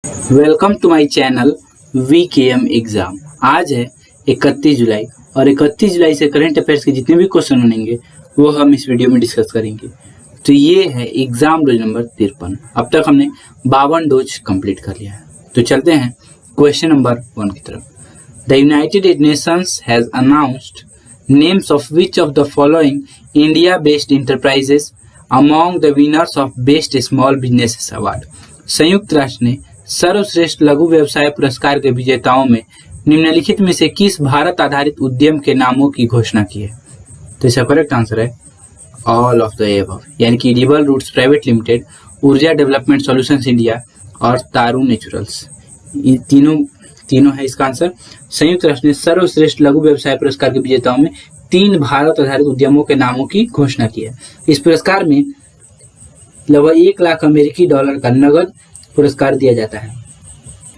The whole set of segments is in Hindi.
Welcome to my channel VKM exam. आज है 31 जुलाई और 31 जुलाई से करंट अफेयर्स के जितने भी क्वेश्चन बनेंगे वो हम इस वीडियो में डिस्कस करेंगे। तो ये है एग्जाम डोज नंबर 53। अब तक हमने 52 डोज कंप्लीट कर लिया है। तो चलते हैं क्वेश्चन नंबर 1 की तरफ। The United Nations has announced names of which of the following India based enterprises among the winners of best small businesses award. संयुक्त राष्ट्र ने सर्वश्रेष्ठ लघु व्यवसाय पुरस्कार के विजेताओं में निम्नलिखित में से किस भारत आधारित उद्यम के नामों की घोषणा की है? तो इसका करेक्ट आंसर है ऑल ऑफ द एबव, यानी कि एडिबल रूट्स प्राइवेट लिमिटेड, ऊर्जा डेवलपमेंट सॉल्यूशंस इंडिया और तारू नेचुरल्स। ये तीनों है इसका आंसर। संयुक्त राष्ट्र ने सर्वश्रेष्ठ लघु व्यवसाय पुरस्कार के विजेताओं में 3 भारत आधारित उद्यमों के नामों की घोषणा की है। इस पुरस्कार में लगभग 1 लाख अमेरिकी डॉलर का नगद पुरस्कार दिया जाता है।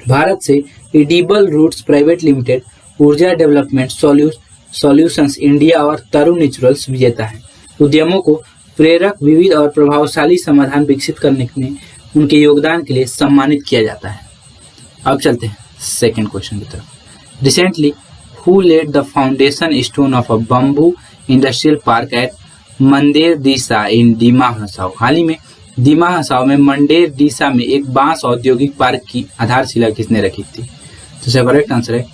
भारत से एडिबल रूट्स प्राइवेट लिमिटेड, ऊर्जा डेवलपमेंट सॉल्यूशंस इंडिया और तारू नेचुरल्स विजेता है। उद्यमों को प्रेरक, विविध और प्रभावशाली समाधान विकसित करने में उनके योगदान के लिए सम्मानित किया जाता है। अब चलते हैं सेकंड क्वेश्चन की तरफ। Recently who laid the foundation stone of a bamboo industrial park at Mandardisa in Dima Hasao. हाल ही में दीमा हसाओ में मंडेर दिशा में एक बांस औद्योगिक पार्क की आधारशिला किसने रखी थी? तो इसका करेक्ट आंसर है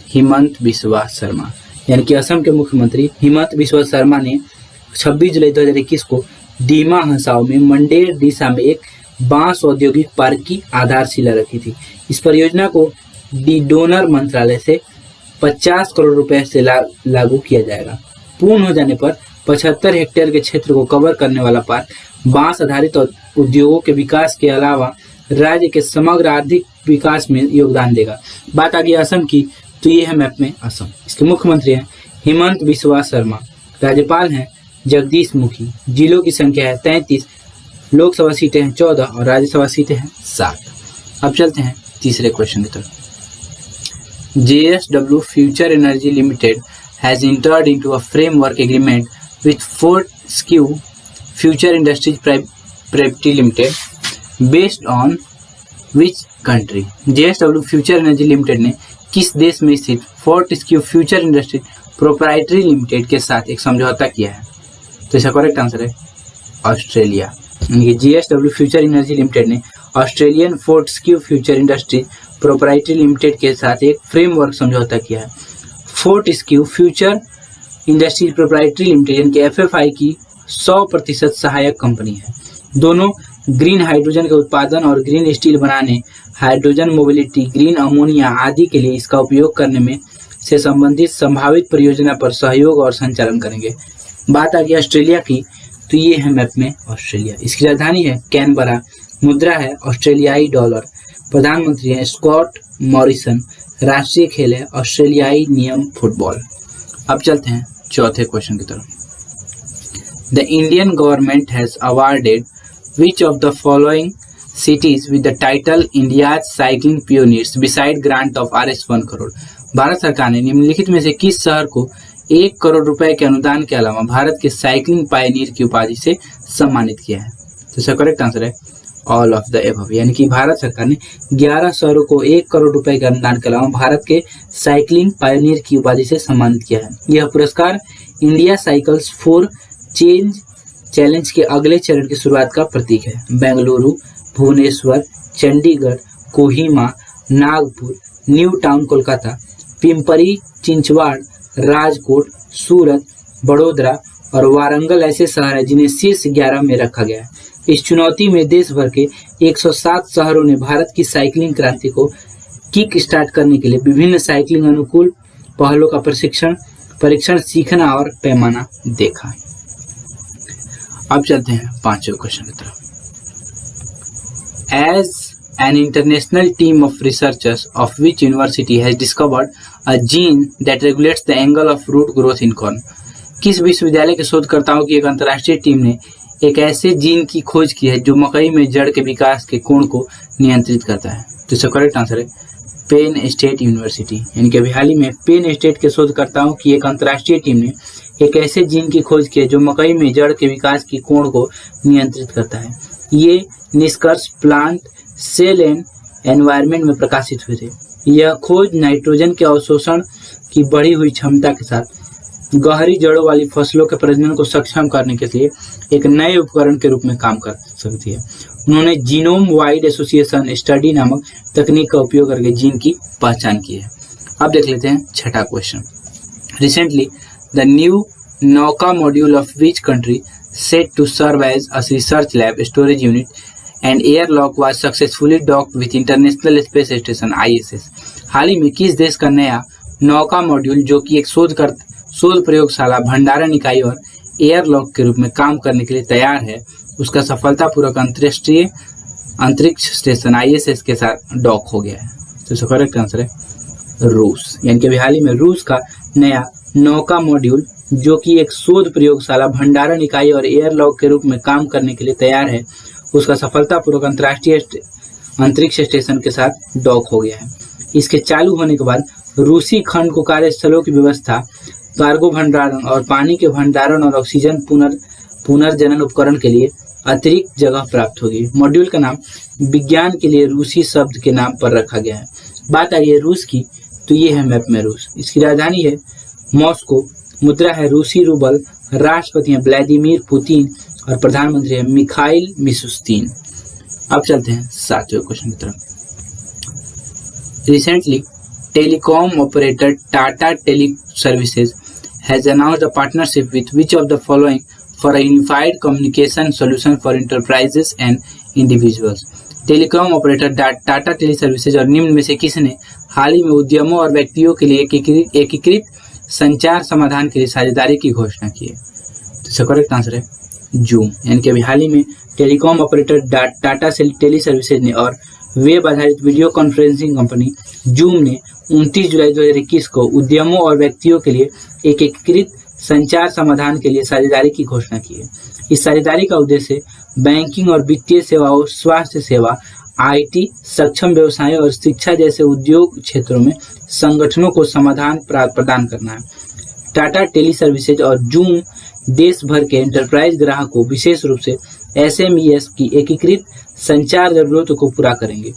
हिमंत बिस्वा शर्मा, यानी कि असम के मुख्यमंत्री हिमंत बिस्वा शर्मा ने 26 जुलाई 2021 को दीमा हसाओ में मंडेर दिशा में एक बांस औद्योगिक पार्क की आधारशिला रखी थी। इस परियोजना को डी डोनर मंत्रालय से 50 करोड़ रुपए से लागू किया जाएगा। पूर्ण हो जाने पर 75 हेक्टेयर के क्षेत्र को कवर करने वाला पार्क बांस आधारित उद्योगों के विकास के अलावा राज्य के समग्र आर्थिक विकास में योगदान देगा। बात आ गई असम की, तो ये है मैप में असम। इसके मुख्यमंत्री हैं हिमंत बिस्वा शर्मा, राज्यपाल हैं जगदीश मुखी, जिलों की संख्या है 33, लोकसभा सीटें हैं 14 और राज्यसभा सीटें हैं 7। अब चलते हैं तीसरे क्वेश्चन की तरफ। JSW future energy limited has entered into a framework agreement with Fortescue Future Industries Private Limited based on which country? JSW future energy limited ने किस देश में स्थित Fortescue Future Industries Proprietary Limited के साथ एक समझौता किया है? तो इसका करेक्ट आंसर है ऑस्ट्रेलिया, यानी कि JSW फ्यूचर एनर्जी लिमिटेड ने Australian Fortescue Future Industries Proprietary Limited के साथ एक फ्रेमवर्क समझौता किया है। Fortescue future industries proprietary limited यानी कि FFI की 100% सहायक कंपनी है। दोनों ग्रीन हाइड्रोजन के उत्पादन और ग्रीन स्टील बनाने, हाइड्रोजन मोबिलिटी, ग्रीन अमोनिया आदि के लिए इसका उपयोग करने में से संबंधित संभावित परियोजना पर सहयोग और संचालन करेंगे। बात आ गई ऑस्ट्रेलिया की, तो ये है मैप में ऑस्ट्रेलिया। इसकी राजधानी है कैनबरा, मुद्रा है ऑस्ट्रेलियाई डॉलर, प्रधानमंत्री हैं स्कॉट मॉरिसन, राष्ट्रीय खेल है ऑस्ट्रेलियाई नियम फुटबॉल। अब चलते हैं चौथे क्वेश्चन की तरफ। The Indian government has awarded which of the following cities with the title India's cycling pioneers beside grant of Rs 1 crore. Bharat सरकार ने निम्नलिखित में से किस शहर को 1 करोड़ रुपए के अनुदान के अलावा भारत के साइकिलिंग पायनियर की उपाधि से सम्मानित किया है? तो इसका करेक्ट आंसर है ऑल ऑफ द एबव, यानी कि भारत सरकार ने 11 शहरों को 1 करोड़ रुपए के अनुदान के अलावा भारत के साइकिलिंग पायनियर की उपाधि से सम्मानित किया है। यह पुरस्कार India cycles for change challenge के अगले चरण की शुरुआत का प्रतीक है। बेंगलुरु, भुवनेश्वर, चंडीगढ़, कोहिमा, नागपुर, न्यू टाउन कोलकाता, पिंपरी चिंचवाड़, राजकोट, सूरत, बड़ोदरा और वारंगल ऐसे शहर हैं जिन्हें शीर्ष 11 में रखा गया है। इस चुनौती में देश भर के 107 शहरों ने भारत की साइकिलिंग क्रांति को किक स्टार्ट करने के लिए विभिन्न साइकिलिंग अनुकूल पहलों का परीक्षण सीखना और पैमाना देखा। अब चलते हैं पांचवें क्वेश्चन की तरफ। As an international team of researchers of which university has discovered a gene that regulates the angle of root growth in corn. किस विश्वविद्यालय के शोधकर्ताओं की एक अंतर्राष्ट्रीय टीम ने एक ऐसे जीन की खोज की है जो मकई में जड़ के विकास के कोण को नियंत्रित करता है? तो इसका करेक्ट आंसर है पेन स्टेट यूनिवर्सिटी, यानी कि अभी हाल ही में पेन स्टेट के शोधकर्ताओं की एक अंतर्राष्ट्रीय टीम ने एक ऐसे जीन की खोज की है जो मकई में जड़ के विकास की कोण को नियंत्रित करता है। ये निष्कर्ष प्लांट सेल एंड एनवायरनमेंट में प्रकाशित हुए थे। यह खोज नाइट्रोजन के अवशोषण की बढ़ी हुई क्षमता के साथ गहरी जड़ों वाली फसलों के प्रजनन को सक्षम करने के लिए एक नए उपकरण के रूप में काम कर सकती है। उन्होंने जीनोम वाइड एसोसिएशन स्टडी नामक तकनीक का उपयोग करके जीन की पहचान की है। अब देख लेते हैं छठा क्वेश्चन। रिसेंटली द न्यू नौका module of which country set to serve as a research lab, storage unit and airlock was successfully docked with International Space Station ISS। हाल ही में किस देश का नया नौका मॉड्यूल जो कि एक शोध प्रयोगशाला, भंडारण इकाई और एयरलॉक के रूप में काम करने के लिए तैयार है, उसका सफलतापूर्वक अंतर्राष्ट्रीय अंतरिक्ष स्टेशन ISS के साथ डॉक हो गया है? तो इसका करेक्ट आंसर है रूस। यानी कि अभी हाल ही में रूस का नया नौका मॉड्यूल जो कि एक शोध प्रयोगशाला, भंडारण इकाई और एयरलॉक के रूप में काम करने के लिए तैयार है, उसका सफलतापूर्वक अंतर्राष्ट्रीय अंतरिक्ष स्टेशन के साथ डॉक हो गया है। इसके चालू होने के बाद रूसी खंड को कार्यस्थलों की व्यवस्था, कार्गो भंडारण और पानी के भंडारण और ऑक्सीजन पुनर्जनन उपकरण के लिए अतिरिक्त जगह प्राप्त होगी। मॉड्यूल का नाम विज्ञान के लिए रूसी शब्द के नाम पर रखा गया है। बात आ रही है रूस की, तो ये है मैप में रूस। इसकी राजधानी है मॉस्को, मुद्रा है रूसी रूबल, राष्ट्रपति हैं व्लादिमीर पुतिन और प्रधानमंत्री है मिखाइल मिशुस्तिन। अब चलते हैं सातवें क्वेश्चन की तरफ। Recently telecom operator Tata Teleservices has announced a partnership with which of the following for a unified communication solution for enterprises and individuals. Telecom operator Tata tele services और निम्न में से किसने हाल ही में उद्यमों और व्यक्तियों के लिए एकीकृत संचार समाधान के लिए साझेदारी की घोषणा की है? तो इसका करेक्ट आंसर है जूम। यानी कि अभी हाल ही में telecom operator Tata Teleservices ने और वेब आधारित वीडियो कॉन्फ्रेंसिंग कंपनी जूम ने 29 जुलाई 2021 को उद्यमों और व्यक्तियों के लिए एक एकीकृत संचार समाधान के लिए साझेदारी की घोषणा की है। इस साझेदारी का उद्देश्य बैंकिंग और वित्तीय सेवाओं, स्वास्थ्य सेवा, IT, सक्षम व्यवसायों और शिक्षा जैसे उद्योग क्षेत्रों में संगठनों को समाधान प्रदान करना है। टाटा टेली सर्विसेज और जूम देश भर के एंटरप्राइज ग्राहकों, विशेष रूप से SMEs की एकीकृत संचार जरूरतों को पूरा करेंगे।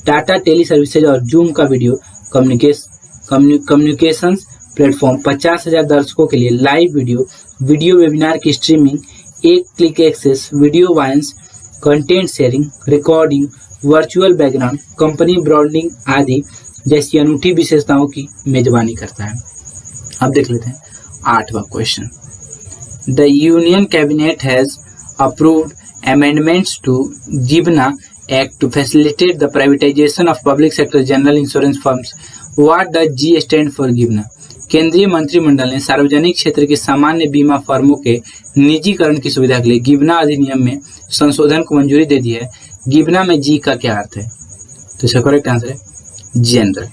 टाटा टेली सर्विसेज और जूम का वीडियो कम्युनिकेशंस प्लेटफॉर्म 50,000 दर्शकों के लिए लाइव वीडियो वेबिनार की स्ट्रीमिंग, एक क्लिक एक्सेस, वीडियो वायंस, content sharing, recording, virtual background, company branding आदि जैसी अनूठी विशेषताओं की मेजबानी करता है। अब देख लेते हैं आठवां question. The union cabinet has approved amendments to GIBNA act to facilitate the privatisation of public sector general insurance firms. What does G stand for गिवना? केंद्रीय मंत्रिमंडल ने सार्वजनिक क्षेत्र के सामान्य बीमा फर्मों के निजीकरण की सुविधा के लिए गिवना अधिनियम में संशोधन को मंजूरी दे दी है। गिवना में जी का क्या अर्थ है? तो इसका करेक्ट आंसर है जनरल।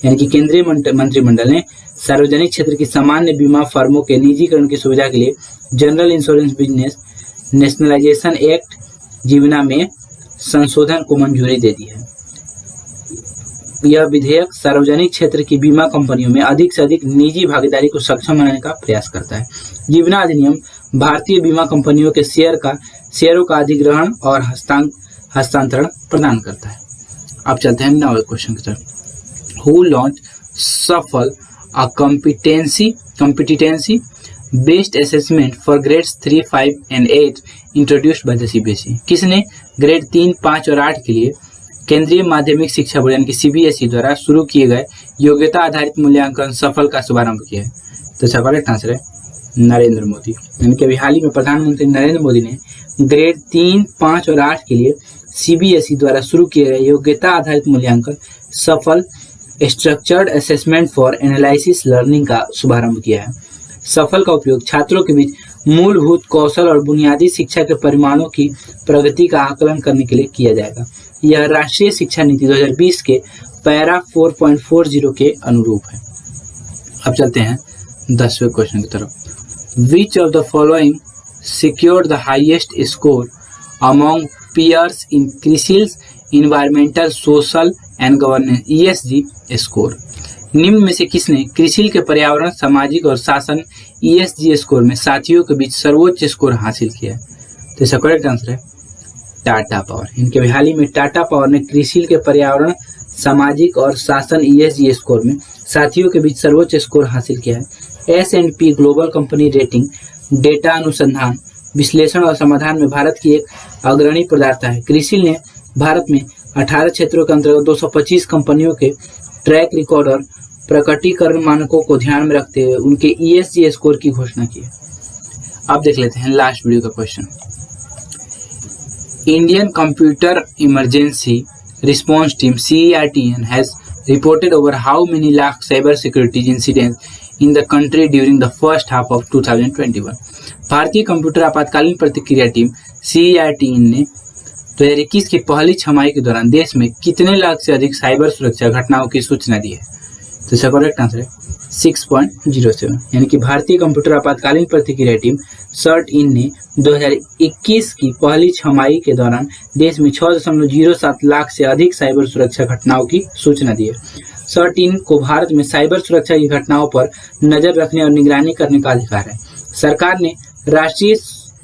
यानी कि केंद्रीय मंत्रिमंडल ने सार्वजनिक क्षेत्र की सामान्य बीमा फर्मों के निजीकरण की सुविधा के लिए general insurance business nationalisation act जीवना में संशोधन को मंजूरी दे दी है। यह विधेयक सार्वजनिक क्षेत्र की बीमा कंपनियों में अधिक से अधिक निजी भागीदारी को सक्षम बनाने का प्रयास करता है। जीवना अधिनियम भारतीय बीमा कंपनियों के शेयरों का अधिग्रहण और हस्तांतरण प्रदान करता है। अब चलते हैं 9वें क्वेश्चन की तरफ। Who launch SAFAL a competency based assessment for grades 3, 5 and 8 introduced by the CBSE? किसने ग्रेड 3, 5 और 8 के लिए केंद्रीय माध्यमिक शिक्षा बोर्ड यानी कि CBSE द्वारा शुरू किए गए योग्यता आधारित मूल्यांकन सफल का शुभारंभ किया है? तो इसका करेक्ट आंसर है नरेंद्र मोदी। यानी कि अभी हाल ही में प्रधानमंत्री नरेंद्र मोदी ने ग्रेड 3, 5 और 8 के लिए CBSE द्वारा शुरू किए गए योग्यता आधारित मूल्यांकन सफल structured assessment for analysis learning का शुभारंभ किया है। सफल का उपयोग छात्रों के बीच मूलभूत कौशल और बुनियादी शिक्षा के परिमाणों की प्रगति का आकलन करने के लिए किया जाएगा। यह राष्ट्रीय शिक्षा नीति 2020 के पैरा 4.40 के अनुरूप है। अब चलते हैं 10वें क्वेश्चन की तरफ। विच of the following secured the highest score among peers in CRISIL's Environmental, Social and Governance ESG score? निम्न में से किसने क्रिसिल के पर्यावरण, सामाजिक और शासन ESG स्कोर में साथियों के बीच सर्वोच्च स्कोर हासिल किया है? तो इसका करेक्ट आंसर है टाटा पावर। इनके भी हाल ही में टाटा पावर ने क्रिसिल के पर्यावरण, सामाजिक और शासन ESG स्कोर में साथियों के बीच सर्वोच्च स्कोर हासिल किया है। S&P global company rating data अनुसंधान, विश्लेषण और समाधान में भारत की एक अग्रणी प्रदाता है। क्रिसिल ने भारत में 18 क्षेत्रों के अंतर्गत 225 कंपनियों के ट्रैक रिकॉर्ड और प्रकटीकरण मानकों को ध्यान में रखते हुए उनके ESG स्कोर की घोषणा की है। अब देख लेते हैं लास्ट वीडियो का question. Indian computer emergency response team CERTN has reported over how many lakh cyber security incidents in the country during the first half of 2021। भारतीय कंप्यूटर आपातकालीन प्रतिक्रिया टीम CERTN ने 2021 की पहली छमाही के दौरान देश में कितने लाख से अधिक साइबर सुरक्षा घटनाओं की सूचना दी है। तो इसका करेक्ट आंसर है 6.07। यानी कि भारतीय कंप्यूटर आपातकालीन प्रतिक्रिया टीम CERTN ने 2021 की पहली छमाही के दौरान देश में 6.07 लाख से अधिक साइबर सुरक्षा घटनाओं की सूचना दी है। CERTN को भारत में साइबर सुरक्षा की घटनाओं पर नजर रखने और निगरानी करने का अधिकार है। सरकार ने राष्ट्रीय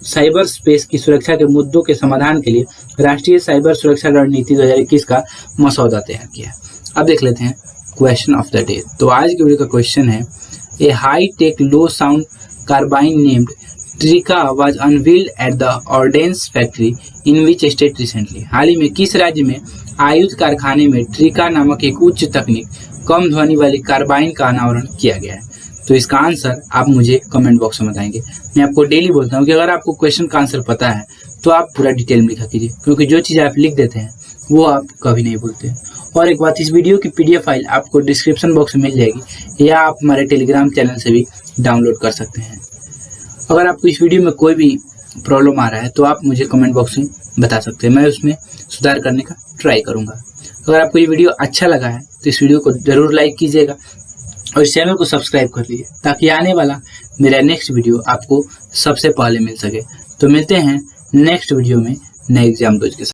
साइबर स्पेस की सुरक्षा के मुद्दों के समाधान के लिए राष्ट्रीय साइबर सुरक्षा रणनीति 2021 का मसौदा तैयार किया। अब देख लेते हैं क्वेश्चन ऑफ द डे। तो आज के वीडियो का क्वेश्चन है, a high tech low sound carbine named Trichy was unveiled at the ordnance factory in which state recently. हाल ही में किस राज्य में आयुध कारखाने में ट्रिका नामक एक उच्च तकनीक कम ध्वनि वाली कार्बाइन का अनावरण किया गया है। तो इसका आंसर आप मुझे कमेंट बॉक्स में बताएंगे। मैं आपको डेली बोलता हूँ कि अगर आपको क्वेश्चन का आंसर पता है तो आप पूरा डिटेल में लिखा कीजिए, क्योंकि जो चीज़ आप लिख देते हैं वो आप कभी नहीं भूलते। और एक बात, इस वीडियो की PDF फाइल आपको डिस्क्रिप्शन बॉक्स में मिल जाएगी या आप हमारे टेलीग्राम चैनल से भी डाउनलोड कर सकते हैं। अगर आपको इस वीडियो में कोई भी प्रॉब्लम आ रहा है तो आप मुझे कमेंट बॉक्स में बता सकते हैं, मैं उसमें सुधार करने का ट्राई करूँगा। अगर आपको ये वीडियो अच्छा लगा है तो इस वीडियो को जरूर लाइक कीजिएगा और इस चैनल को सब्सक्राइब कर लीजिए, ताकि आने वाला मेरा नेक्स्ट वीडियो आपको सबसे पहले मिल सके। तो मिलते हैं नेक्स्ट वीडियो में नए एग्जाम के साथ।